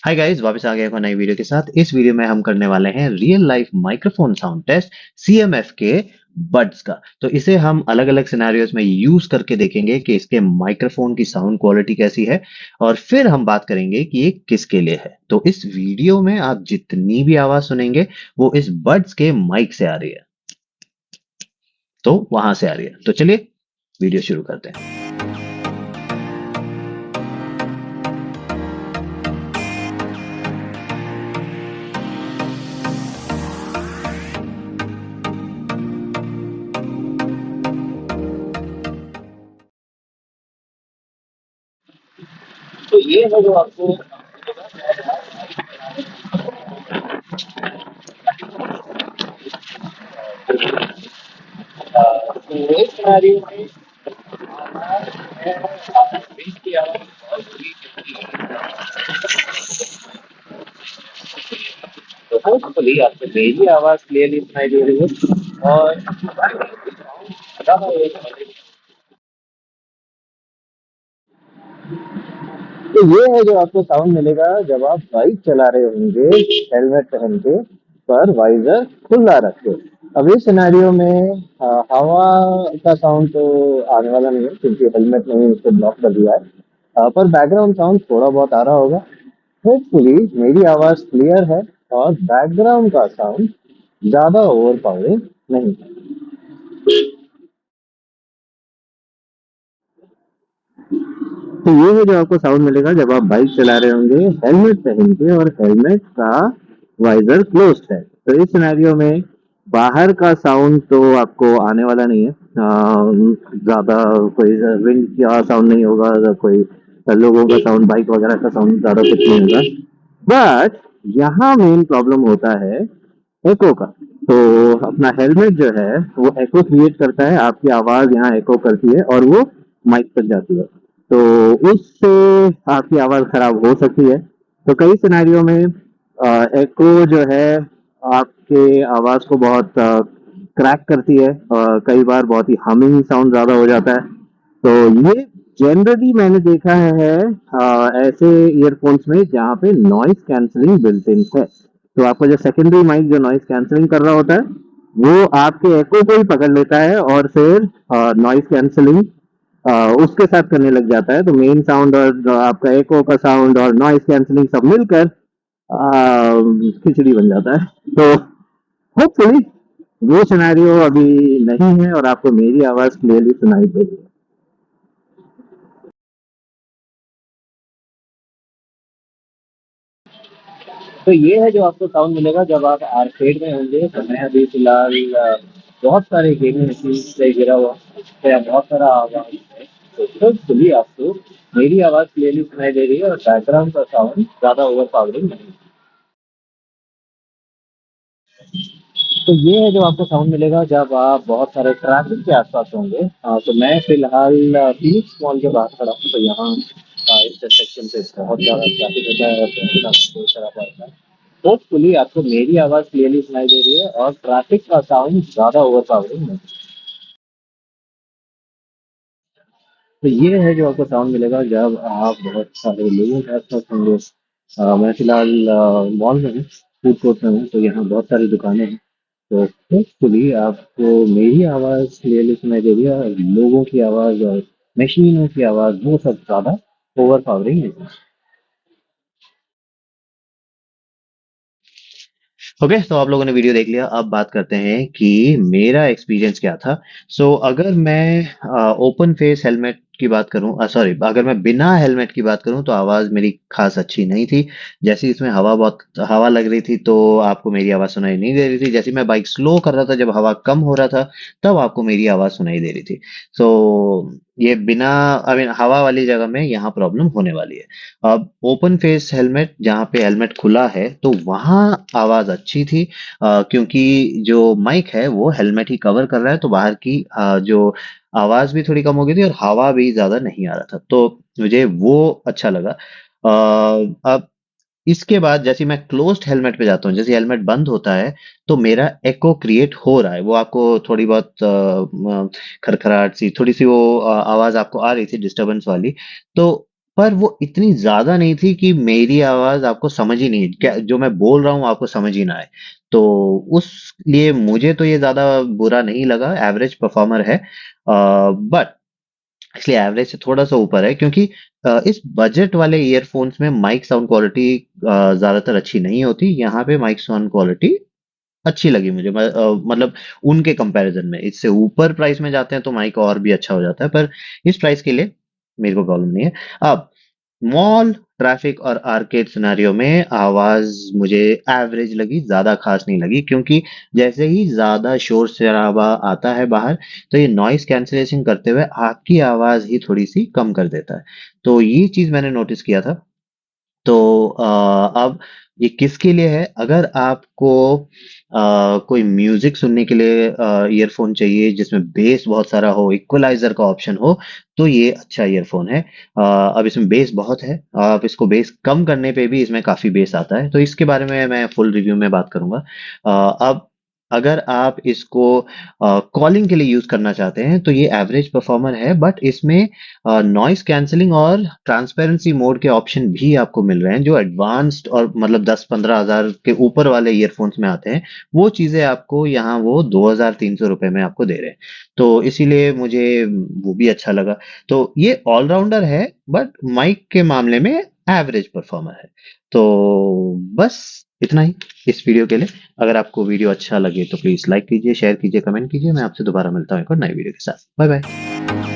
Hi guys, वापस आ गए एक और नई वीडियो के साथ। इस वीडियो में हम करने वाले हैं real life microphone sound test CMF के बड्स का। तो इसे हम अलग अलग सिनेरियोज में यूज करके देखेंगे कि इसके माइक्रोफोन की साउंड क्वालिटी कैसी है, और फिर हम बात करेंगे कि ये किसके लिए है। तो इस वीडियो में आप जितनी भी आवाज सुनेंगे वो इस बड्स के माइक से आ रही है, तो वहां से आ रही है। तो चलिए वीडियो शुरू करते हैं। तो ये है जो आपको तो इस सिनेरियो में बीच की आवाज बहुत बुरी होती है। तो होपफुली आपको मेरी आवाज क्लियरली सुनाई दे रही है और ज़्यादा एक। तो ये है जो आपको साउंड मिलेगा जब आप बाइक चला रहे होंगे हेलमेट पहन के, पर वाइजर खुला रख के। अब इस सिनेरियो में हवा का साउंड तो आने वाला नहीं है क्योंकि हेलमेट ने ही उसको ब्लॉक कर दिया है। पर बैकग्राउंड साउंड थोड़ा बहुत आ रहा होगा। होपफुली मेरी आवाज क्लियर है और बैकग्राउंड का साउंड ज्यादा ओवर पावरिंग नहीं है। तो ये है जो आपको साउंड मिलेगा जब आप बाइक चला रहे होंगे हेलमेट पहन के और हेलमेट का वाइजर क्लोज्ड है। तो इस सिनेरियो में बाहर का साउंड तो आपको आने वाला नहीं है। ज्यादा कोई विंड का साउंड नहीं होगा, कोई लोगों का साउंड, बाइक वगैरह का साउंड ज्यादा कुछ नहीं होगा। बट यहाँ मेन प्रॉब्लम होता है एको का। तो अपना हेलमेट जो है वो एको क्रिएट करता है, आपकी आवाज यहाँ एको करती है और वो माइक तक जाती है। तो उससे आपकी आवाज खराब हो सकती है। तो कई सिनेरियो में एको जो है आपके आवाज को बहुत क्रैक करती है, कई बार बहुत ही हमिंग साउंड ज्यादा हो जाता है। तो ये जनरली मैंने देखा है ऐसे ईयरफोन्स में जहाँ पे नॉइस कैंसलिंग बिल्ट इन है। तो आपका जो सेकेंडरी माइक जो नॉइस कैंसलिंग कर रहा होता है वो आपके एको को ही पकड़ लेता है और फिर नॉइस कैंसलिंग उसके साथ करने लग जाता है। तो मेन साउंड और आपका एको का साउंड और नॉइस कैंसलिंग सब मिलकर खिचड़ी बन जाता है। तो होपफुली वो सिनेरियो अभी नहीं है और आपको मेरी आवाज क्लियरली सुनाई देगी। तो ये है जो आपको साउंड मिलेगा जब आप आर्केड में होंगे। तो मैं अभी फिलहाल बहुत सारे गेमिंग मशीन से गिरा हुआ हूं, तो बहुत सारा आवाज है। तो होपफुली आपको मेरी आवाज क्लियरली सुनाई दे रही है और बैकग्राउंड का साउंड ज्यादा ओवर पावरिंग नहीं है। तो ये है जो आपको साउंड मिलेगा जब आप बहुत सारे ट्रैफिक के आसपास होंगे। तो मैं फिलहाल फीनिक्स मॉल के बाहर खड़ा हूँ। तो यहाँ इस इंटरसेक्शन पे बहुत ज़्यादा ट्रैफिक होता है और बहुत ज़्यादा शोर शराबा होता है। होपफुली आपको मेरी आवाज़ क्लियरली सुनाई दे रही है और ट्रैफिक का साउंड ज़्यादा ओवर पावरिंग नहीं। तो ये है जो आपको साउंड मिलेगा जब आप बहुत सारे लोगों के आसपास होंगे। मैं फिलहाल मॉल में हूँ, फूड कोर्ट में हूँ। तो यहाँ बहुत सारी दुकानें हैं। तो होपफुली आपको मेरी आवाज़ क्लियरली सुनाई दे रही है और लोगों की आवाज़ और मशीनों की आवाज़ वो सब ज़्यादा ओवर पावरिंग है। ओके, तो आप लोगों ने वीडियो देख लिया। अब बात करते हैं कि मेरा एक्सपीरियंस क्या था। अगर मैं ओपन फेस हेलमेट की बात करूं, सॉरी, अगर मैं बिना हेलमेट की बात करूं तो आवाज मेरी खास अच्छी नहीं थी। जैसे इसमें बहुत हवा लग रही थी तो आपको मेरी आवाज सुनाई नहीं दे रही थी। जैसे मैं बाइक स्लो कर रहा था, जब हवा कम हो रहा था, तब आपको मेरी आवाज सुनाई दे रही थी। सो ये बिना, आई मीन, हवा वाली जगह में यहाँ प्रॉब्लम होने वाली है। अब ओपन फेस हेलमेट, जहाँ पे हेलमेट खुला है, तो वहाँ आवाज अच्छी थी, क्योंकि जो माइक है वो हेलमेट ही कवर कर रहा है। तो बाहर की जो आवाज भी थोड़ी कम हो गई थी और हवा भी ज्यादा नहीं आ रहा था, तो मुझे वो अच्छा लगा। अब इसके बाद जैसे मैं क्लोज्ड हेलमेट पे जाता हूँ, जैसे हेलमेट बंद होता है, तो मेरा एको क्रिएट हो रहा है। वो आपको थोड़ी बहुत खरखराहट सी, थोड़ी सी वो आवाज आपको आ रही थी डिस्टरबेंस वाली। तो पर वो इतनी ज़्यादा नहीं थी कि मेरी आवाज़ आपको समझ ही नहीं, क्या जो मैं बोल रहा हूँ आपको समझ ही ना आए। तो उस लिए मुझे तो ये ज़्यादा बुरा नहीं लगा, एवरेज परफॉर्मर है। बट इसलिए एवरेज से थोड़ा सा ऊपर है, क्योंकि इस बजट वाले ईयरफोन्स में माइक साउंड क्वालिटी ज़्यादातर अच्छी नहीं होती। यहाँ पे माइक साउंड क्वालिटी अच्छी लगी मुझे, मतलब उनके कंपैरिजन में। इससे ऊपर प्राइस में जाते हैं तो माइक और भी अच्छा हो जाता है, पर इस प्राइस के लिए मेरे को प्रॉब्लम नहीं है। अब मॉल, ट्रैफिक और आर्केड सिनेरियो में आवाज मुझे एवरेज लगी, ज्यादा खास नहीं लगी, क्योंकि जैसे ही ज्यादा शोर शराबा आता है बाहर, तो ये नॉइस कैंसिलेशन करते हुए आपकी आवाज ही थोड़ी सी कम कर देता है। तो ये चीज मैंने नोटिस किया था। तो अब ये किसके लिए है? अगर आपको कोई म्यूजिक सुनने के लिए ईयरफोन चाहिए जिसमें बेस बहुत सारा हो, इक्वलाइजर का ऑप्शन हो, तो ये अच्छा ईयरफोन है। अब इसमें बेस बहुत है, आप इसको बेस कम करने पे भी इसमें काफी बेस आता है, तो इसके बारे में मैं फुल रिव्यू में बात करूंगा। अब अगर आप इसको कॉलिंग के लिए यूज करना चाहते हैं तो ये एवरेज परफॉर्मर है, बट इसमें नॉइस कैंसलिंग और ट्रांसपेरेंसी मोड के ऑप्शन भी आपको मिल रहे हैं, जो एडवांस्ड और मतलब 10-15 हज़ार के ऊपर वाले ईयरफोन्स में आते हैं। वो चीजें आपको यहाँ वो 2,300 रुपये में आपको दे रहे हैं। तो इसीलिए मुझे वो भी अच्छा लगा। तो ये ऑलराउंडर है, बट माइक के मामले में एवरेज परफॉर्मर है। तो बस इतना ही इस वीडियो के लिए। अगर आपको वीडियो अच्छा लगे तो प्लीज लाइक कीजिए, शेयर कीजिए, कमेंट कीजिए। मैं आपसे दोबारा मिलता हूँ एक और नई वीडियो के साथ। Bye bye.